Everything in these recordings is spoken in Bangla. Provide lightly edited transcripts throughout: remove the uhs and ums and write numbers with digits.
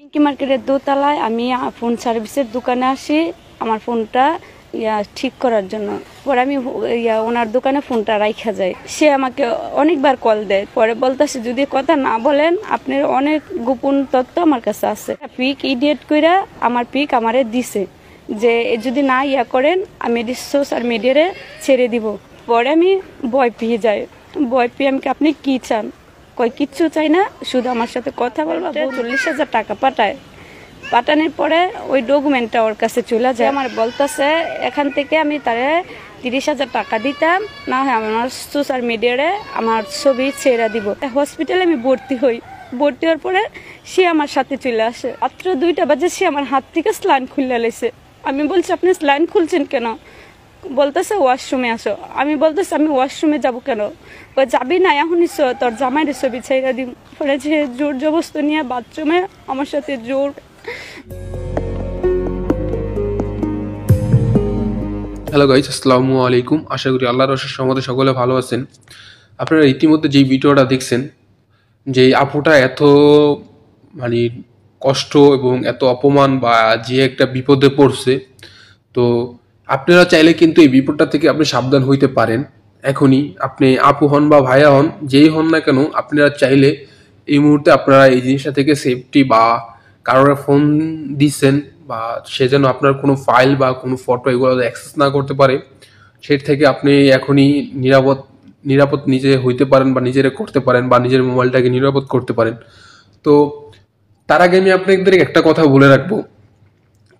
পিঙ্কি মার্কেটের দোতলায় আমি ফোন সার্ভিসের দোকানে আসি আমার ফোনটা ঠিক করার জন্য। পরে আমি ওনার দোকানে ফোনটা রাইখা যাই। সে আমাকে অনেকবার কল দেয়, পরে বলতেছে যদি কথা না বলেন আপনার অনেক গোপন তথ্য আমার কাছে আছে। পিক ইডিয়েট কইরা আমার পিক আমারে দিছে যে যদি না করেন আমি সোশ্যাল মিডিয়ারে ছেড়ে দিব। পরে আমি ভয় পেয়ে যাই। ভয় পেয়ে আমি আপনি কি চান? কিচ্ছু চাই না, শুধু আমার সাথে কথা বলবো। 40,000 টাকা পাঠানোর পরে ওই ডকুমেন্টটা ওর কাছে চলে যায়। আমার বলতেছে এখান থেকে আমি তারে 30,000 টাকা দিতাম, না হয় আমার সোশ্যাল মিডিয়ারে আমার ছবি ছেড়ে দিব। হসপিটালে আমি ভর্তি হওয়ার পরে সে আমার সাথে চলে আসে। মাত্র 2টা বাজে সে আমার হাত থেকে স্লাইন খুলে লেছে। আমি বলছি আপনি স্লাইন খুলছেন কেন? বলতেছে ওয়াশরুমে আসো। আমি বলতেছি আমি ওয়াশরুমে যাবো কেন? যাবি না, এখনই তোর জামাইয়ের ছবি ছেড়ে দিন। পরে যে জোর জবস্ত নিয়ে বাথরুমে আমার সাথে জোর। হ্যালো গাইস, আসসালামু আলাইকুম। আশা করি আল্লাহর রহমতে সকলে ভালো আছেন। আপনারা ইতিমধ্যে যে ভিডিওটা দেখছেন, যে আপুটা এত মানে কষ্ট এবং এত অপমান বা যে একটা বিপদে পড়ছে, তো আপনারা চাইলে কিন্তু এই বিপদটা থেকে আপনি সাবধান হইতে পারেন। এখনই আপনি আপু হন বা ভাইয়া হন, যেই হন না কেন, আপনারা চাইলে এই মুহূর্তে আপনারা এই জিনিসটা থেকে সেফটি বা কারোর ফোন দিচ্ছেন বা সে যেন আপনার কোনো ফাইল বা কোনো ফটো এগুলো অ্যাক্সেস না করতে পারে, সেটা থেকে আপনি এখনই নিরাপদ নিজে হইতে পারেন বা নিজেরা করতে পারেন বা নিজের মোবাইলটাকে নিরাপদ করতে পারেন। তো তার আগে আমি আপনাদের একটা কথা বলে রাখবো,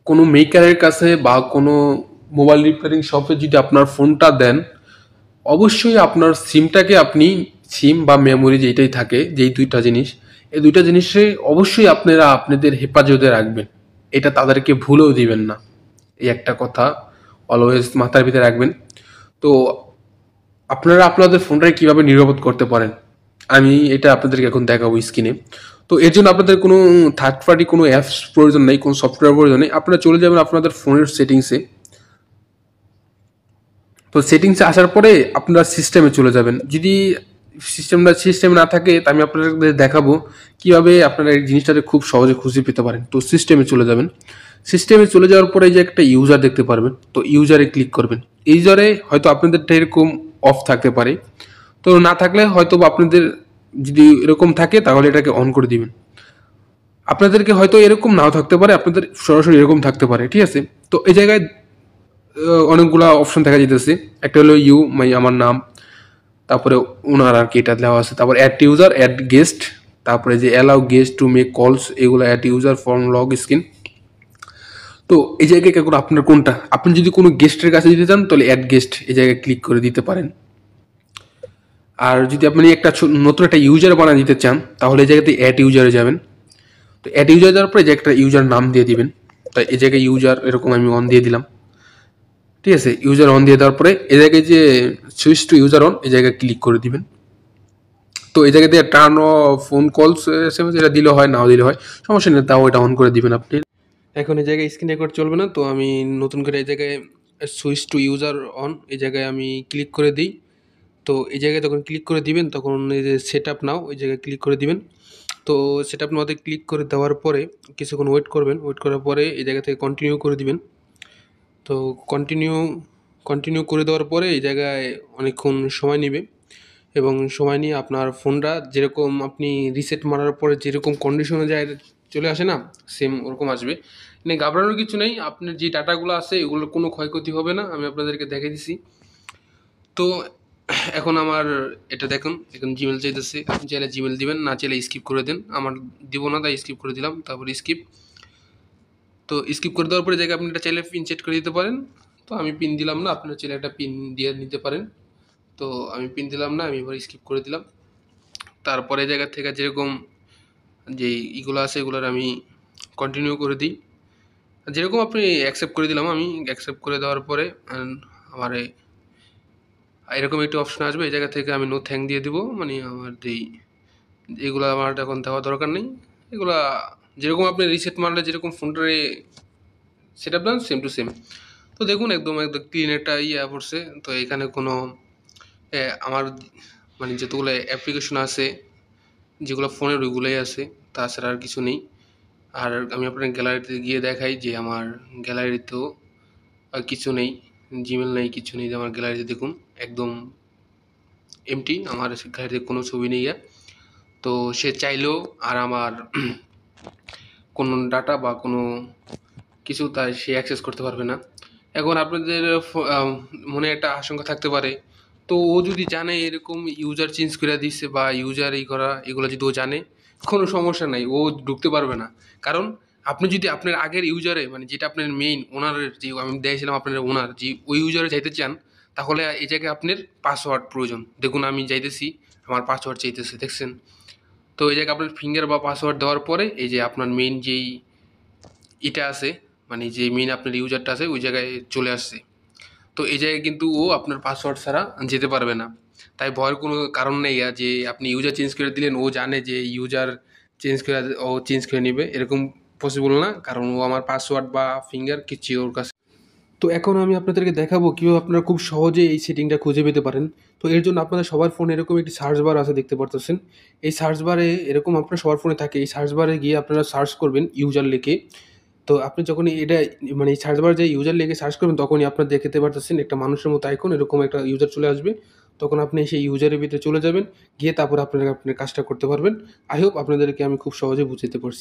কোনো মেকারের কাছে বা কোনো মোবাইল রিপেয়ারিং শপে যদি আপনার ফোনটা দেন, অবশ্যই আপনার সিমটাকে আপনি সিম বা মেমোরি যেটাই থাকে, যেই দুইটা জিনিস, এই দুইটা জিনিসে অবশ্যই আপনারা আপনাদের হেফাজতে রাখবেন। এটা তাদেরকে ভুলেও দিবেন না, এই একটা কথা অলওয়েজ মাথার ভিতরে রাখবেন। তো আপনারা আপনাদের ফোনটাকে কীভাবে নিরাপদ করতে পারেন আমি এটা আপনাদেরকে এখন দেখাবো স্ক্রিনে। তো এর জন্য আপনাদের কোনো থার্ড পার্টি কোনো অ্যাপস প্রয়োজন নেই, কোনো সফটওয়্যার প্রয়োজন নেই। আপনারা চলে যাবেন আপনাদের ফোনের সেটিংসে। তো সেটিংসে আসার পরে আপনারা সিস্টেমে চলে যাবেন। যদি সিস্টেমে না থাকে, তা আমি আপনাদের দেখাবো কীভাবে আপনারা এই জিনিসটাতে খুব সহজে খুঁজে পেতে পারেন। তো সিস্টেমে চলে যাবেন। সিস্টেমে চলে যাওয়ার পরে যে একটা ইউজার দেখতে পারবেন, তো ইউজারে ক্লিক করবেন। ইউজারে হয়তো আপনাদেরটা এরকম অফ থাকতে পারে, তো না থাকলে হয়তো আপনাদের যদি এরকম থাকে তাহলে এটাকে অন করে দিবেন। আপনাদেরকে হয়তো এরকম নাও থাকতে পারে, আপনাদের সরাসরি এরকম থাকতে পারে, ঠিক আছে? তো এই জায়গায় অনেকগুলা অপশন দেখা যেতেছে। একটা হলো আমার নাম, তারপরে ওনার আর কি এটা দেওয়া আছে, তারপর অ্যাড ইউজার, অ্যাড গেস্ট, তারপরে যে allow guest two make calls, এগুলো add user from log screen. তো এই জায়গায় এখন আপনার কোনটা, আপনি যদি কোনো গেস্টের কাছে দিতে চান তাহলে অ্যাড গেস্ট এই জায়গায় ক্লিক করে দিতে পারেন। আর যদি আপনি একটা নতুন একটা ইউজার বানিয়ে দিতে চান তাহলে এই জায়গাতে অ্যাড ইউজারে যাবেন। তো অ্যাড ইউজার দেওয়ার পরে যে একটা ইউজার নাম দিয়ে দিবেন। তাই এই জায়গায় ইউজার এরকম আমি অন দিয়ে দিলাম, ঠিক আছে? ইউজার অন দিয়ে দেওয়ার পরে এই জায়গায় যে সুইচ টু ইউজার অন, এই জায়গায় ক্লিক করে দিবেন। তো এই জায়গায় দিয়ে টার্ন ফোন কলস এসএমএস এটা দিলে হয়, নাও দিলে হয়, সমস্যা নেই, তাও এটা অন করে দিবেন আপনি। এখন এই জায়গায় স্ক্রিন রেকর্ড চলবে না, তো আমি নতুন করে এই জায়গায় সুইচ টু ইউজার অন, এই জায়গায় আমি ক্লিক করে দিই। তো এই জায়গায় যখন ক্লিক করে দিবেন তখন এই যে সেট আপ নাও, ওই জায়গায় ক্লিক করে দিবেন। তো সেট আপ নাওতে ক্লিক করে দেওয়ার পরে কিছুক্ষণ ওয়েট করবেন। ওয়েট করার পরে এই জায়গা থেকে কন্টিনিউ করে দিবেন। তো কন্টিনিউ করে দেওয়ার পরে এই জায়গায় অনেকক্ষণ সময় নেবে, এবং সময় নিয়ে আপনার ফোনটা যেরকম আপনি রিসেট মারার পরে যেরকম কন্ডিশনে যায় চলে আসে না, সেম ওরকম আসবে। মানে ঘাবড়ানোর কিছু নেই, আপনার যে ডাটাগুলো আছে এগুলোর কোনো ক্ষয়ক্ষতি হবে না, আমি আপনাদেরকে দেখে দিছি। তো এখন আমার এটা দেখুন, এখন জিমেল চাইতেছে, আপনি চাইলে জিমেল দিবেন, না চাইলে স্কিপ করে দেন। আমার দিব না, তাই স্কিপ করে দিলাম। তারপর স্কিপ, তো স্কিপ করে দেওয়ার পরে জায়গায় আপনি এটা চাইলে পিন সেট করে দিতে পারেন। তো আমি পিন দিলাম না, আপনার চাইলে একটা পিন দিয়ে নিতে পারেন। তো আমি পিন দিলাম না, আমি এবার স্কিপ করে দিলাম। তারপরে জায়গা থেকে যেরকম যে ইগুলো আছে এগুলোর আমি কন্টিনিউ করে দিই, যেরকম আপনি অ্যাকসেপ্ট করে দিলাম। আমি অ্যাকসেপ্ট করে দেওয়ার পরে আমার এরকম একটি অপশন আসবে, এই জায়গা থেকে আমি নো থ্যাঙ্ক দিয়ে দিব। মানে আমার এগুলো আমার এখন দেওয়া দরকার নেই। এগুলা যেরকম আপনি রিসেট মারলে যেরকম ফোনটারে সেট আপ দেন, সেম টু সেম। তো দেখুন একদম ক্লিন একটা পড়ছে। তো এখানে কোনো আমার মানে যতগুলো অ্যাপ্লিকেশন আছে যেগুলো ফোনের ওইগুলোই আছে, তাছাড়া আর কিছু নেই। আর আমি আপনার গ্যালারিতে গিয়ে দেখাই যে আমার গ্যালারিতেও কিছু নেই, জিমেল নেই, কিছু নেই। যে আমার গ্যালারিতে দেখুন একদম এমটি, আমার গ্যালারিতে কোনো ছবি নেই। তো সে চাইলেও আর আমার কোনো ডাটা বা কোনো কিছু তাই সে অ্যাক্সেস করতে পারবে না। এখন আপনাদের মনে একটা আশঙ্কা থাকতে পারে, তো ও যদি জানে এরকম ইউজার চেঞ্জ করে দিচ্ছে বা ইউজার এই করা এগুলো যদি ও জানে, কোনো সমস্যা নাই, ও ঢুকতে পারবে না। কারণ আপনি যদি আপনার আগের ইউজারে মানে যেটা আপনার মেইন ওনারের যে আমি দিয়েছিলাম আপনার ওনার যে ওই ইউজারে যাইতে চান, তাহলে এই জায়গায় আপনার পাসওয়ার্ড প্রয়োজন। দেখুন আমি যাইতেছি, আমার পাসওয়ার্ড চাইতেছে, দেখছেন? তো এই জায়গায় আপনার ফিঙ্গার বা পাসওয়ার্ড দেওয়ার পরে এই যে আপনার মেইন যেই এটা আছে, মানে যে মেইন আপনার ইউজারটা আছে ওই জায়গায় চলে আসছে। তো এই জায়গায় কিন্তু ও আপনার পাসওয়ার্ড ছাড়া যেতে পারবে না। তাই ভয়ের কোনো কারণ নেই যে আপনি ইউজার চেঞ্জ করে দিলেন ও জানে যে ইউজার চেঞ্জ করে ও চেঞ্জ করে নেবে, এরকম পসিবল না। কারণ ও আমার পাসওয়ার্ড বা ফিঙ্গার কিচ্ছু ওর কাছে। তো এখন আমি আপনাদেরকে দেখাবো কীভাবে আপনারা খুব সহজে এই সেটিংটা খুঁজে পেতে পারেন। তো এর জন্য আপনাদের সবার ফোনে এরকম একটি সার্চ বার আছে, দেখতে পারতেছেন। এই সার্চ বারে এরকম আপনার সবার ফোনে থাকে, এই সার্চ বারে গিয়ে আপনারা সার্চ করবেন ইউজার লিখে। তো আপনি যখনই এটা মানে এই সার্চ বার যে ইউজার লিখে সার্চ করবেন, তখনই আপনার দেখতে পারতেছেন একটা মানুষের মতো আইকন, এরকম একটা ইউজার চলে আসবে। তখন আপনি সেই ইউজারের ভিতরে চলে যাবেন, গিয়ে তারপর আপনার কাজটা করতে পারবেন। আই হোপ আপনাদেরকে আমি খুব সহজে বুঝাতে পারছি।